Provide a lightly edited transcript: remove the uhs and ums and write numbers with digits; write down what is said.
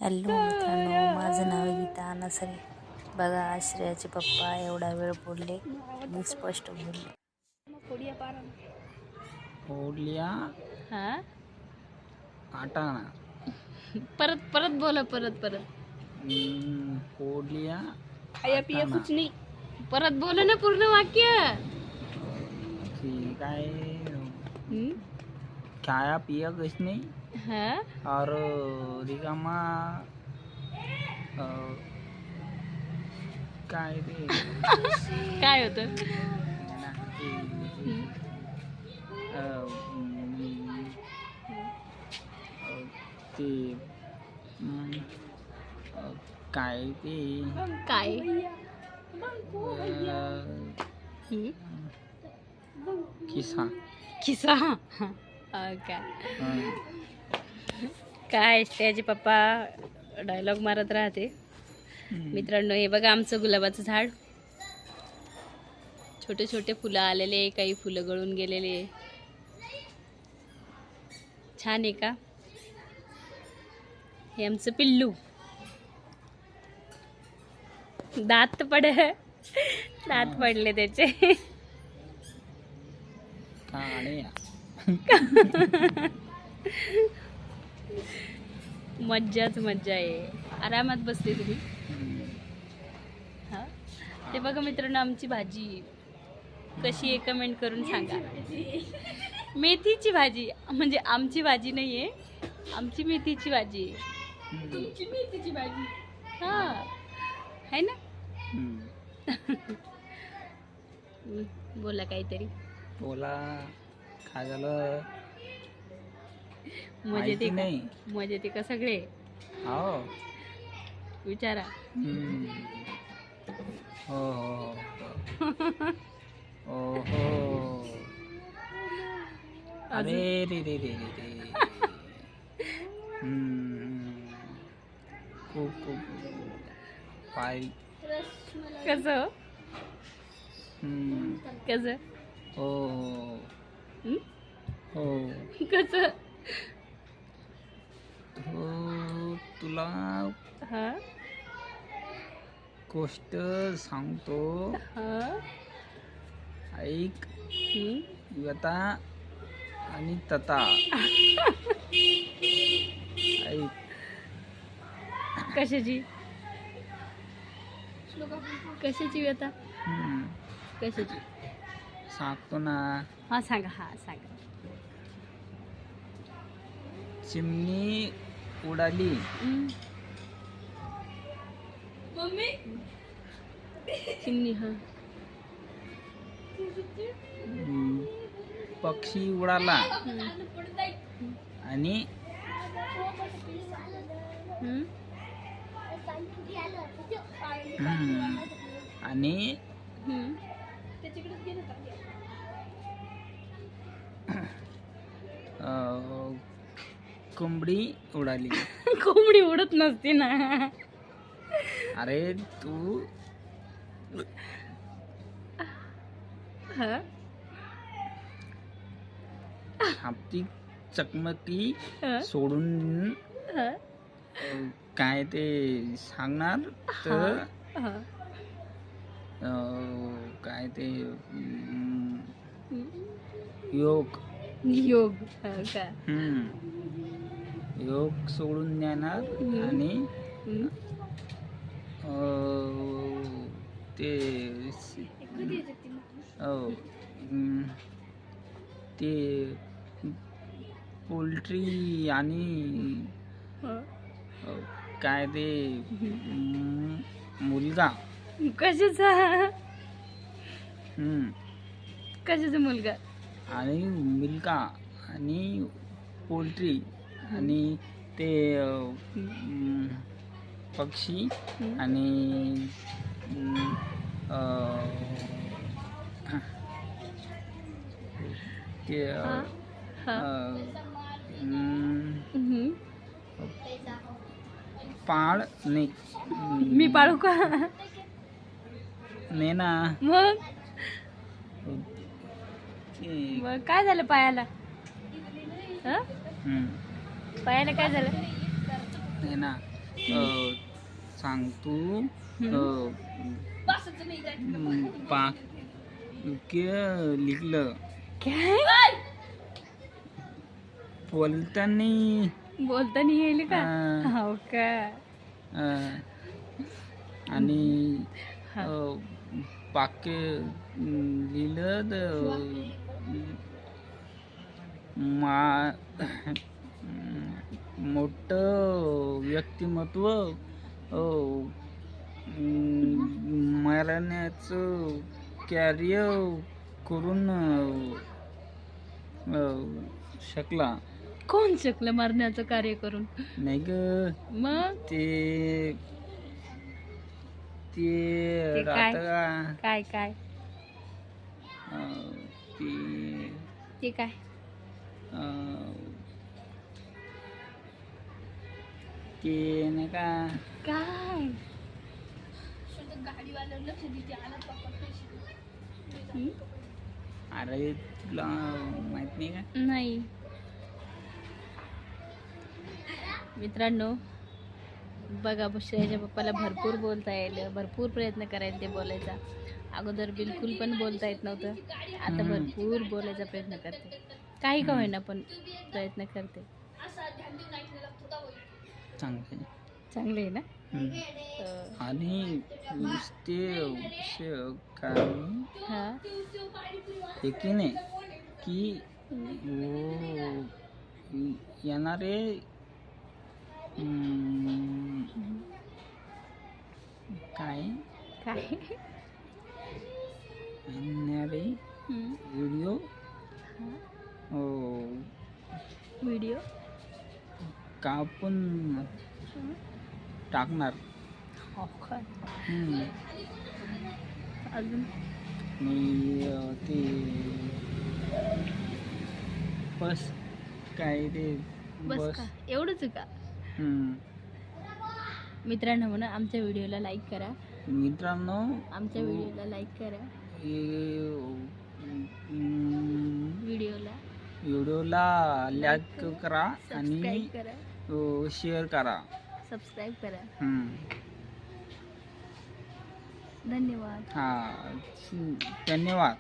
Hello मित्रांनो, माझं नाव आहे गीता अनासरे. बघा, आश्रयाचे पप्पा एवढा वेळ बोलले, मी स्पष्ट बोलले. फोडलिया हा आटाना परत परत बोला परत फोडलिया आया पिया कुछ नहीं परत बोला ना पूर्ण वाक्य. ठीक आहे. खाया पिया कुछ नहीं हा और रिकामा काय ते काय होतं? ते काय ते काय किस्सा किस्सा काय त्याचे पप्पा डायलॉग मारत राहते. मित्रांनो, हे बघा आमचं गुलाबाचं झाड. छोटे छोटे फुलं आलेले, काही फुलं गळून गेलेले. छान आहे का? हे आमचं पिल्लू. दात पडले त्याचे. मज्जाच मज्जा आहे. आरामात बसले तुम्ही. हा, ते बघा मित्रांनो, आमची भाजी कशी आहे कमेंट करून सांगा. मेथीची भाजी, म्हणजे आमची भाजी नाही आहे, आमची मेथीची भाजी आहे. तुमची मेथीची भाजी. हा आहे ना. बोला काहीतरी बोला. काय झालं? मजेत आहे नाही का? मजेत आहे का सगळे? हो. विचारा. हो हो हो. अरे रे रे रे रे रे. खूप पाय कसं कसं हो हो कसं? तुला हा गोष्ट सांगतो, हा ऐक. व्यथा आणि तथा. ऐक. कशाची कशाची व्यथा? कशाची सांगतो ना. हा सांगा. हा सांगा. चिमणी उडाली. मम्मी चिमणी. हा पक्षी उडाला आणि आणि कोंबडी उडाली. कोंबडी उडत नसते ना. अरे तू हापती चकमकी सोडून काय ते सांगणार तर काय ते योग का? योग सोडून देणार आणि ते ते पोल्ट्री आणि काय ते मुलगा. कशाचा मुलगा? आणि मुलगा आणि पोल्ट्री आणि ते पक्षी आणि ते पाळ नाही. मी पाळू का? नाही ना. मग काय झालं पायाला? पायाला काय झालं? नाही ना. सांग तू वाक्य लिहिलं काय बोलताना बोलताना येईल का हा. हो का आणि हा. वाक्य लिहिलं तर मोठं व्यक्तिमत्व मरण्याचं कार्य करून शकला कोण शकलं मारण्याचं कार्य करून नाही ग मग ते ते काय? राहतं काय काय का ते ते काय ते नाही का काय हं? अरे तुला माहित नाही का नाही मित्रांनो बघा बुश्राच्या पप्पाला भरपूर बोलता येईल भरपूर प्रयत्न करायला ते बोलायचा अगोदर बिलकुल पण बोलता येत नव्हतं आता भरपूर बोलायचा प्रयत्न करते काही का होईना पण प्रयत्न करते चांगले चांगले आहे ना आणि ते काय हा एकीने की येणारे काय काय येणारे व्हिडिओ व्हिडिओ कापून टाकणार अजून आणि ते बस काय ते बस का एवढंच आहे का मित्रांनो म्हणा आमच्या व्हिडिओला लाईक करा मित्रांनो आमच्या व्हिडिओला लाईक करा व्हिडिओला लाईक करा आणि सबस्क्राईब करा शेअर करा सबस्क्राईब करा धन्यवाद हा धन्यवाद